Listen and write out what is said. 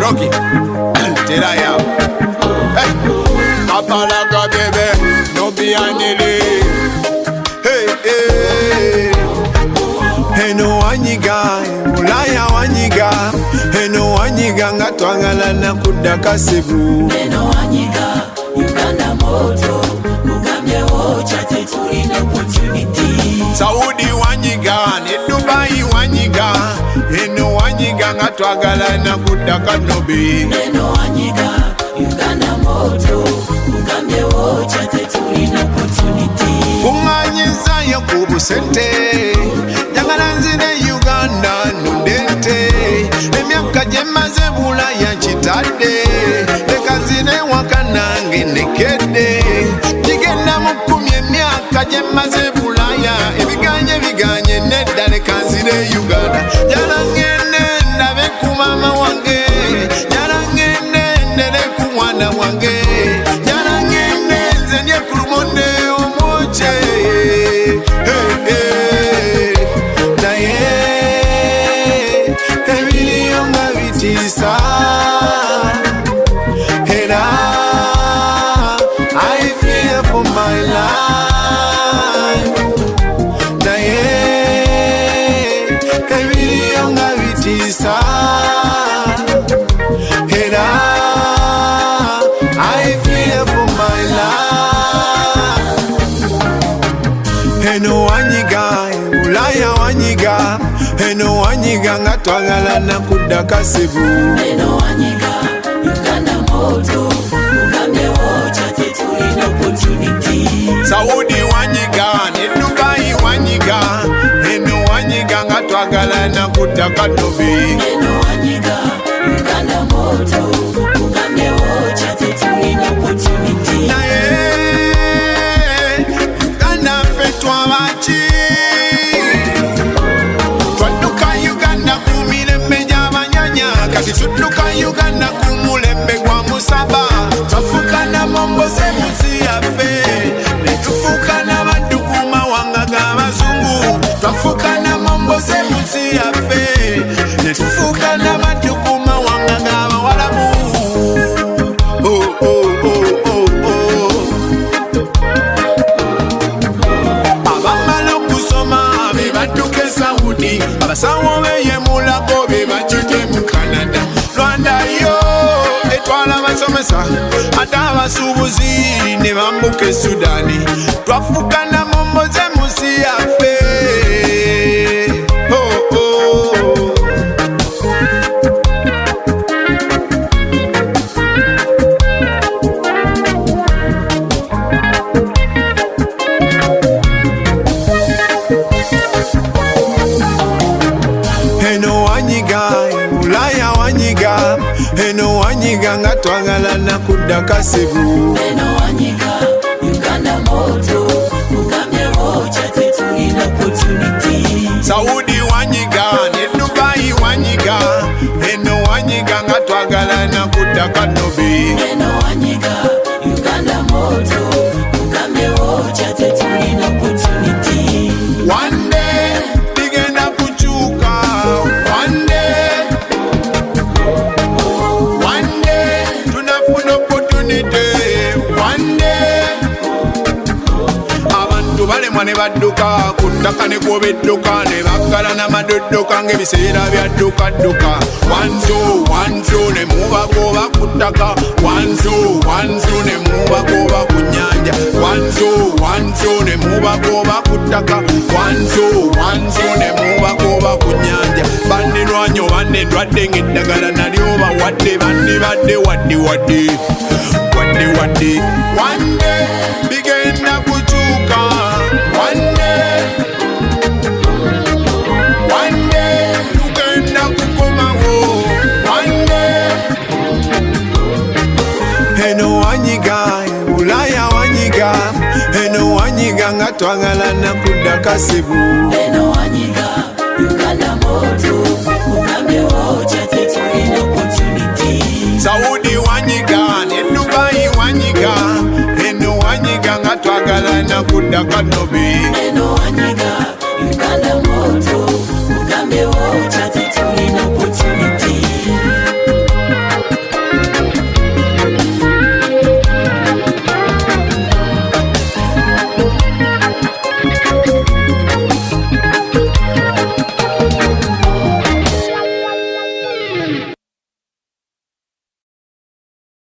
Rocky, did I have? Hey, Kapalaga baby, Nubian. Hey, hey. ENO wanyiga, Ulaya wanyiga. ENO wanyiga ngatwangala na kudaka sebu. ENO wanyiga, Uganda moto, Mugambe wocha tetulina opportunity. Saudi wanyiga, ne Dubai wanyiga. ENO wanyiga ngatwagala na kudaka nobi. ENO wanyiga, Uganda moto, Mugambe wocha tetulina opportunity. Kunganyiza yo kubusente, njagala nzire Uganda nundente. Emyaka gyemaze Bulaya nkitadde, leka nzire waka nange nekedde. Kigenda mu 10 emyaka gyemaze Bulaya, ebiganye nedda leka nzire Uganda. Njagala ngende ndabe ku mama wange, njagala ngende ndere ku mwana wange, njagala ngende nze ndye ku lumonde omwoce. Naye ebiriyo nga bitiisa, era I fear for my life. Naye ebiriyo nga bitiisa, era I fear for my life. ENO wanyiga, Ulaya wanyiga. ENO wanyiga ngatwagala na kudaka sebu. ENO wanyiga, Uganda moto, Mugambe wocha tetulina opportunity. Saudi wanyiga, ne Dubai wanyiga. ENO wanyiga ngatwagala na kudaka nobi. ENO wanyiga, Uganda moto, Mugambe wocha tetulina opportunity. Naye Uganda ffe twabaki, twadduka Uganda ku mirembe gy'abanyanya, kati tudduka Uganda ku mulembe gwa musaba. Twafuuka namomboze munsi yaffe, ne tufuuka n'abaddu ku mawanga g'abazungu. Twafuuka namomboze munsi yaffe, ne tufuuka n'abaddu ku mawanga g'abawalabu. Oh, oh, oh, oh, oh. Abamala okusoma be badduka e Saudi, abasawo beyemulako be bakite mu Canada. Rwanda yo etwala abasomesa, ate abasuubuzi ne bambuka e Sudani. Twafuuka namomboze munsi yaffe. Oh, oh. ENO wanyiga, Ulaya wanyiga. ENO wanyiga ngatwagala na kudaka sebu. ENO wanyiga, Uganda moto, Mugambe wocha tetulina opportunity. Saudi wanyiga, ne Dubai wanyiga. ENO wanyiga ngatwagala na kudaka nobi. ENO wanyiga, Uganda moto, Mugambe wocha tetulina opportunity. One day bigenda kuchuka, one day tunafuna opportunity, one day abantu balemwa ne badduka ku ttaka ne kwobedduka ne baggala n'amadoddoka ng'ebiseera byadduka. 1 2 ne mubagoba ku ttaka, 1 2 ne mubagoba ku nnyanja, 1 2 ne mubagoba ku ttaka, 1 2 ne mubagoba ku nnyanja. Bandilwanyo bandendwadde ng'eddagala nalyo bawadde, bandibadde wadde. One day bigenda kukyuka, one day tugenda kukomawo, one day. ENO wanyiga, Ulaya wanyiga. ENO wanyiga ngatwagala na kudaka sebu. ENO wanyiga, Uganda moto, Mugambe wocha tetulina opportunity. Saudi wanyiga, ne Dubai wanyiga. ENO wanyiga Uganda kanobi